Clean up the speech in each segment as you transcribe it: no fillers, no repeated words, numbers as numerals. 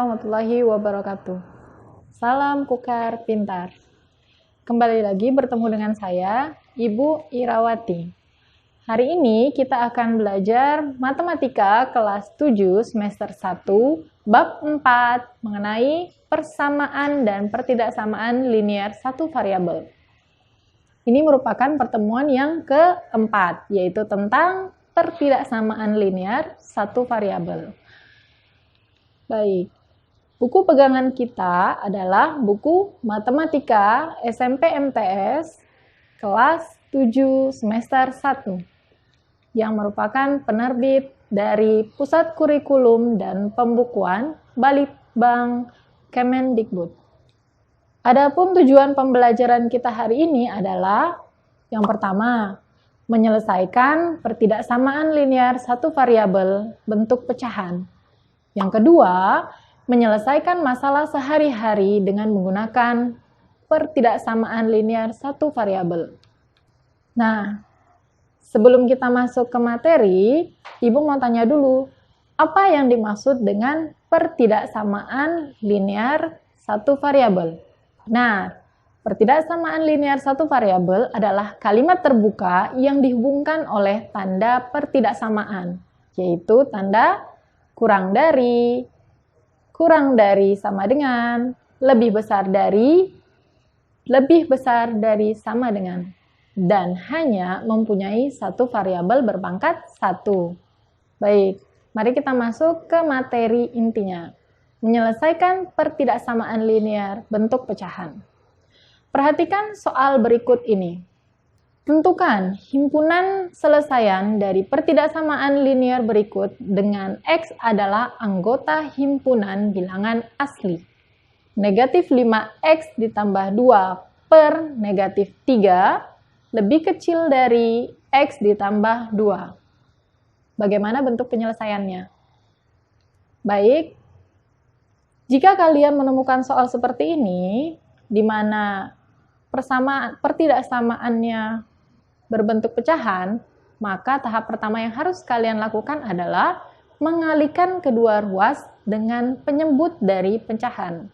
warahmatullahi wabarakatuh. Salam Kukar Pintar. Kembali lagi bertemu dengan saya, Ibu Irawati. Hari ini kita akan belajar Matematika kelas 7 semester 1, bab 4 mengenai persamaan dan pertidaksamaan linear satu variabel. Ini merupakan pertemuan yang keempat, yaitu tentang pertidaksamaan linear satu variabel. Baik, buku pegangan kita adalah buku Matematika SMP MTS kelas 7 semester 1 yang merupakan penerbit dari Pusat Kurikulum dan Pembukuan Balitbang Kemendikbud. Adapun tujuan pembelajaran kita hari ini adalah yang pertama, menyelesaikan pertidaksamaan linear satu variabel bentuk pecahan. Yang kedua, menyelesaikan masalah sehari-hari dengan menggunakan pertidaksamaan linear satu variabel. Nah, sebelum kita masuk ke materi, Ibu mau tanya dulu, apa yang dimaksud dengan pertidaksamaan linear satu variabel? Nah, pertidaksamaan linear satu variabel adalah kalimat terbuka yang dihubungkan oleh tanda pertidaksamaan, yaitu tanda kurang dari sama dengan, lebih besar dari sama dengan, dan hanya mempunyai satu variabel berpangkat 1. Baik, mari kita masuk ke materi intinya. Menyelesaikan pertidaksamaan linear bentuk pecahan. Perhatikan soal berikut ini. Tentukan himpunan selesaian dari pertidaksamaan linear berikut dengan X adalah anggota himpunan bilangan asli. Negatif 5X ditambah 2 per negatif 3 lebih kecil dari X ditambah 2. Bagaimana bentuk penyelesaiannya? Baik, jika kalian menemukan soal seperti ini, di mana pertidaksamaannya berbentuk pecahan, maka tahap pertama yang harus kalian lakukan adalah mengalihkan kedua ruas dengan penyebut dari pecahan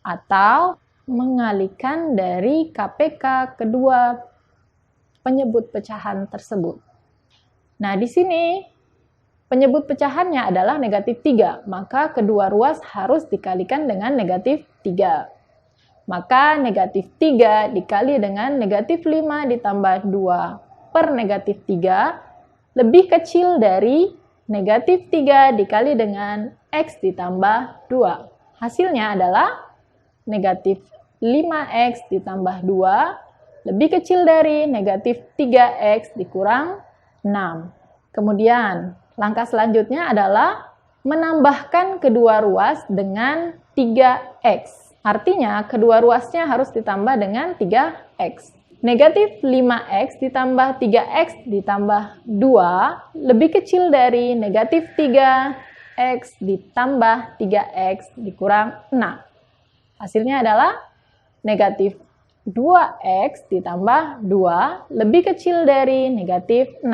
atau mengalihkan dari KPK kedua penyebut pecahan tersebut. Nah, di sini penyebut pecahannya adalah negatif 3, maka kedua ruas harus dikalikan dengan negatif 3. Maka negatif 3 dikali dengan negatif 5 ditambah 2 per negatif 3 lebih kecil dari negatif 3 dikali dengan X ditambah 2. Hasilnya adalah negatif 5X ditambah 2 lebih kecil dari negatif 3X dikurang 6. Kemudian langkah selanjutnya adalah menambahkan kedua ruas dengan 3X. Artinya, kedua ruasnya harus ditambah dengan 3X. Negatif 5X ditambah 3X ditambah 2 lebih kecil dari negatif 3X ditambah 3X dikurang 6. Hasilnya adalah negatif 2X ditambah 2 lebih kecil dari negatif 6.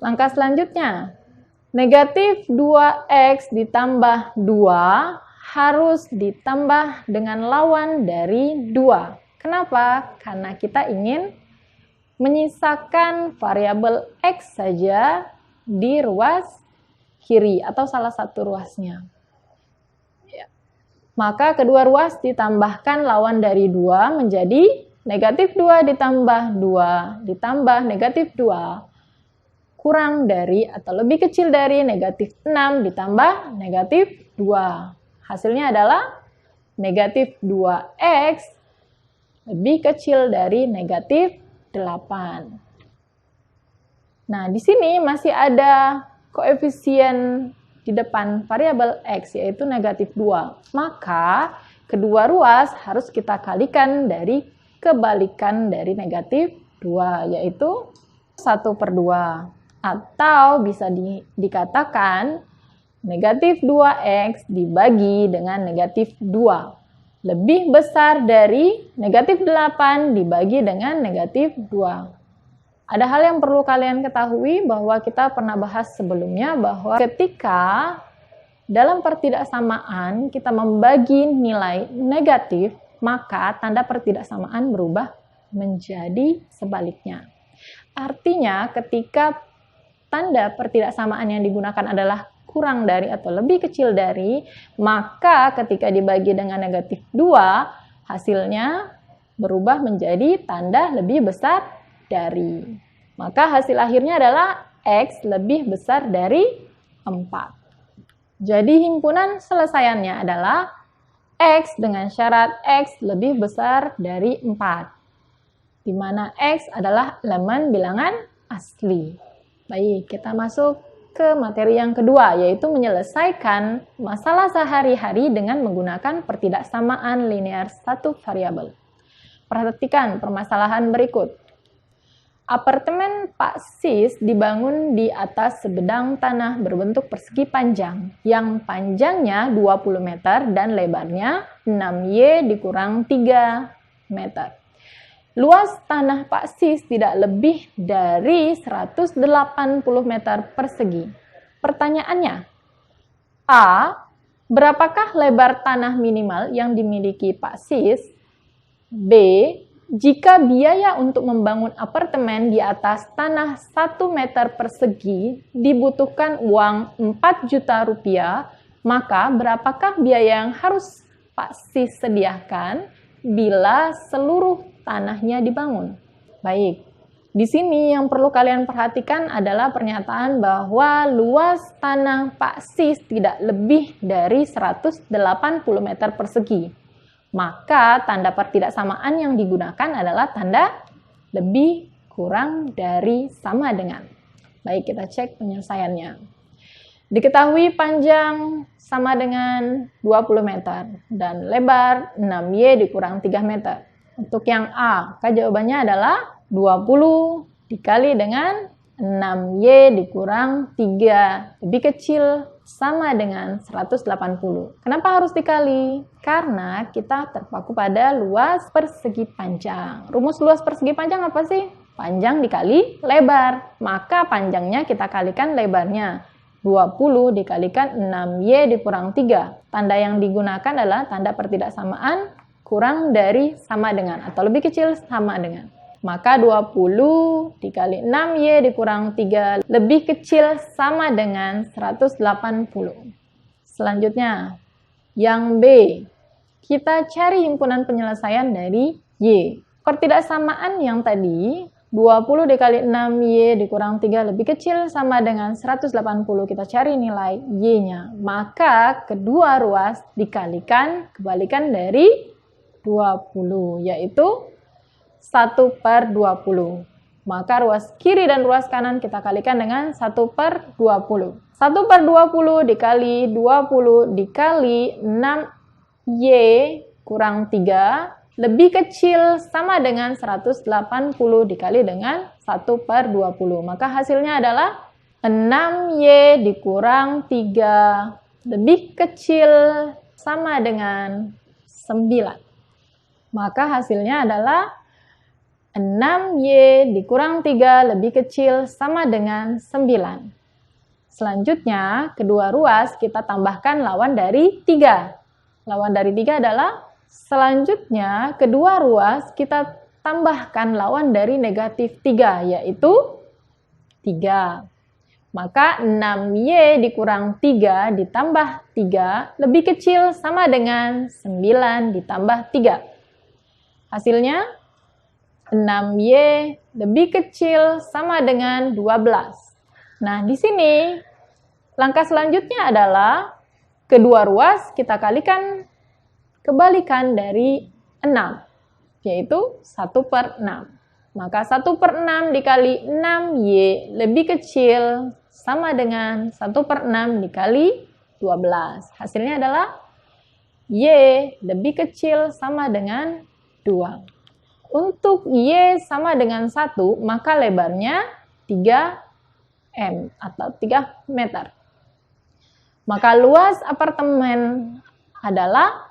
Langkah selanjutnya, negatif 2X ditambah 2 harus ditambah dengan lawan dari 2. Kenapa? Karena kita ingin menyisakan variabel X saja di ruas kiri atau salah satu ruasnya. Ya. Maka kedua ruas ditambahkan lawan dari 2 menjadi negatif 2 ditambah 2 ditambah negatif 2 kurang dari atau lebih kecil dari negatif 6 ditambah negatif 2. Hasilnya adalah negatif 2X lebih kecil dari negatif 8. Nah, di sini masih ada koefisien di depan variabel X, yaitu negatif 2. Maka, kedua ruas harus kita kalikan dari kebalikan dari negatif 2, yaitu 1/2. Atau bisa dikatakan negatif 2X dibagi dengan negatif 2 lebih besar dari negatif 8 dibagi dengan negatif 2. Ada hal yang perlu kalian ketahui bahwa kita pernah bahas sebelumnya bahwa ketika dalam pertidaksamaan kita membagi nilai negatif, maka tanda pertidaksamaan berubah menjadi sebaliknya. Artinya ketika tanda pertidaksamaan yang digunakan adalah kurang dari atau lebih kecil dari, maka ketika dibagi dengan negatif 2, hasilnya berubah menjadi tanda lebih besar dari. Maka hasil akhirnya adalah X lebih besar dari 4. Jadi himpunan selesaiannya adalah X dengan syarat X lebih besar dari 4, di mana X adalah elemen bilangan asli. Baik, kita masuk ke materi yang kedua, yaitu menyelesaikan masalah sehari-hari dengan menggunakan pertidaksamaan linear satu variabel. Perhatikan permasalahan berikut. Apartemen Pak Sis dibangun di atas sebidang tanah berbentuk persegi panjang, yang panjangnya 20 meter dan lebarnya 6Y dikurang 3 meter. Luas tanah Pak Sis tidak lebih dari 180 meter persegi. Pertanyaannya, A. Berapakah lebar tanah minimal yang dimiliki Pak Sis? B. Jika biaya untuk membangun apartemen di atas tanah 1 meter persegi dibutuhkan uang 4 juta rupiah, maka berapakah biaya yang harus Pak Sis sediakan bila seluruh tanahnya dibangun? Baik, di sini yang perlu kalian perhatikan adalah pernyataan bahwa luas tanah Pak Sis tidak lebih dari 180 meter persegi. Maka tanda pertidaksamaan yang digunakan adalah tanda lebih kurang dari sama dengan. Baik, kita cek penyelesaiannya. Diketahui panjang sama dengan 20 meter dan lebar 6Y dikurang 3 meter. Untuk yang A, maka jawabannya adalah 20 dikali dengan 6Y dikurang 3 lebih kecil sama dengan 180. Kenapa harus dikali? Karena kita terpaku pada luas persegi panjang. Rumus luas persegi panjang apa sih? Panjang dikali lebar. Maka panjangnya kita kalikan lebarnya. 20 dikalikan 6Y dikurang 3. Tanda yang digunakan adalah tanda pertidaksamaan kurang dari sama dengan atau lebih kecil sama dengan. Maka 20 dikali 6Y dikurang 3 lebih kecil sama dengan 180. Selanjutnya, yang B. Kita cari himpunan penyelesaian dari Y. Pertidaksamaan yang tadi, 20 dikali 6Y dikurang 3 lebih kecil sama dengan 180. Kita cari nilai Y-nya. Maka kedua ruas dikalikan kebalikan dari 20, yaitu 1/20. Maka ruas kiri dan ruas kanan kita kalikan dengan 1/20. 1/20 dikali 20 dikali 6Y kurang 3 lebih kecil sama dengan 180 dikali dengan 1/20. Maka hasilnya adalah 6Y dikurang 3 lebih kecil sama dengan 9. Maka hasilnya adalah 6Y dikurang 3 lebih kecil sama dengan 9. Selanjutnya, kedua ruas kita tambahkan lawan dari 3. Lawan dari 3 adalah selanjutnya kedua ruas kita tambahkan lawan dari negatif 3, yaitu 3. Maka 6Y dikurang 3 ditambah 3 lebih kecil sama dengan 9 ditambah 3. Hasilnya 6Y lebih kecil sama dengan 12. Nah, di sini langkah selanjutnya adalah kedua ruas kita kalikan kebalikan dari 6, yaitu 1/6. Maka 1/6 dikali 6Y lebih kecil sama dengan 1/6 dikali 12. Hasilnya adalah Y lebih kecil sama dengan 2. Untuk Y sama dengan 1, maka lebarnya 3M atau 3 meter. Maka luas apartemen adalah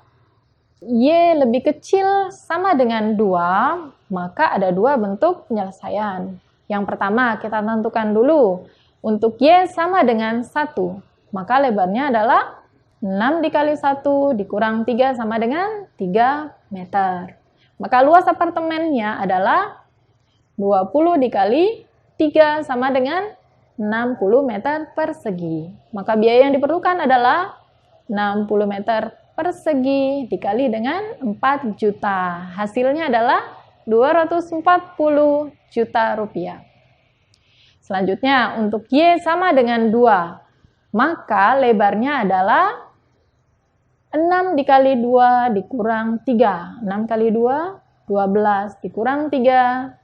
Y lebih kecil sama dengan 2, maka ada dua bentuk penyelesaian. Yang pertama, kita tentukan dulu. Untuk Y sama dengan 1, maka lebarnya adalah 6 dikali 1 dikurang 3 sama dengan 3 meter. Maka luas apartemennya adalah 20 dikali 3 sama dengan 60 meter persegi. Maka biaya yang diperlukan adalah 60 meter persegi dikali dengan 4 juta. Hasilnya adalah 240 juta rupiah. Selanjutnya, untuk Y sama dengan 2, maka lebarnya adalah 6 dikali 2 dikurang 3. 6 kali 2, 12 dikurang 3,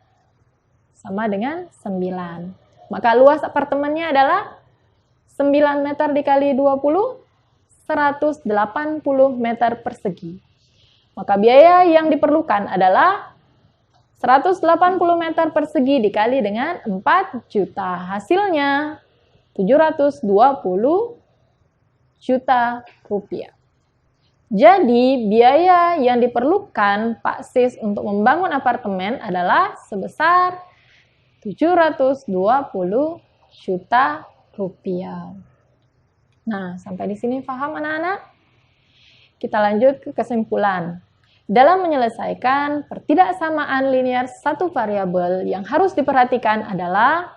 sama dengan 9. Maka luas apartemennya adalah 9 meter dikali 20, 180 meter persegi. Maka biaya yang diperlukan adalah 180 meter persegi dikali dengan 4 juta. Hasilnya 720 juta rupiah. Jadi, biaya yang diperlukan Pak Sis untuk membangun apartemen adalah sebesar 720 juta rupiah. Nah, sampai di sini paham anak-anak? Kita lanjut ke kesimpulan. Dalam menyelesaikan pertidaksamaan linear satu variabel yang harus diperhatikan adalah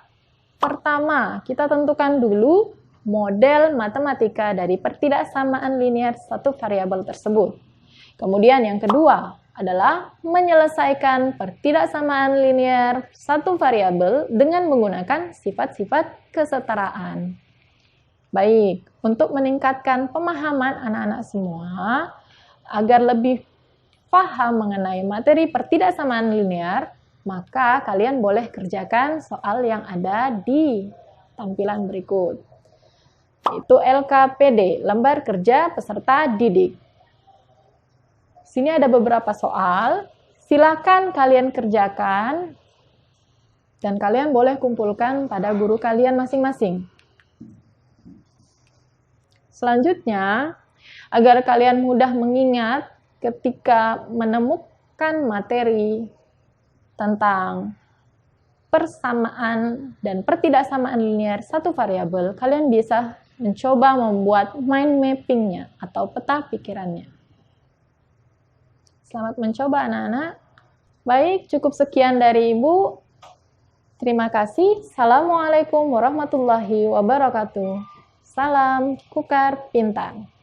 pertama, kita tentukan dulu model matematika dari pertidaksamaan linear satu variabel tersebut. Kemudian yang kedua adalah menyelesaikan pertidaksamaan linear satu variabel dengan menggunakan sifat-sifat kesetaraan. Baik, untuk meningkatkan pemahaman anak-anak semua agar lebih paham mengenai materi pertidaksamaan linear, maka kalian boleh kerjakan soal yang ada di tampilan berikut. Itu LKPD, lembar kerja peserta didik. Sini ada beberapa soal, silakan kalian kerjakan dan kalian boleh kumpulkan pada guru kalian masing-masing. Selanjutnya, agar kalian mudah mengingat ketika menemukan materi tentang persamaan dan pertidaksamaan linear satu variabel, kalian bisa mencoba membuat mind mapping-nya atau peta pikirannya. Selamat mencoba anak-anak. Baik, cukup sekian dari Ibu. Terima kasih. Assalamualaikum warahmatullahi wabarakatuh. Salam Kukar Pintar.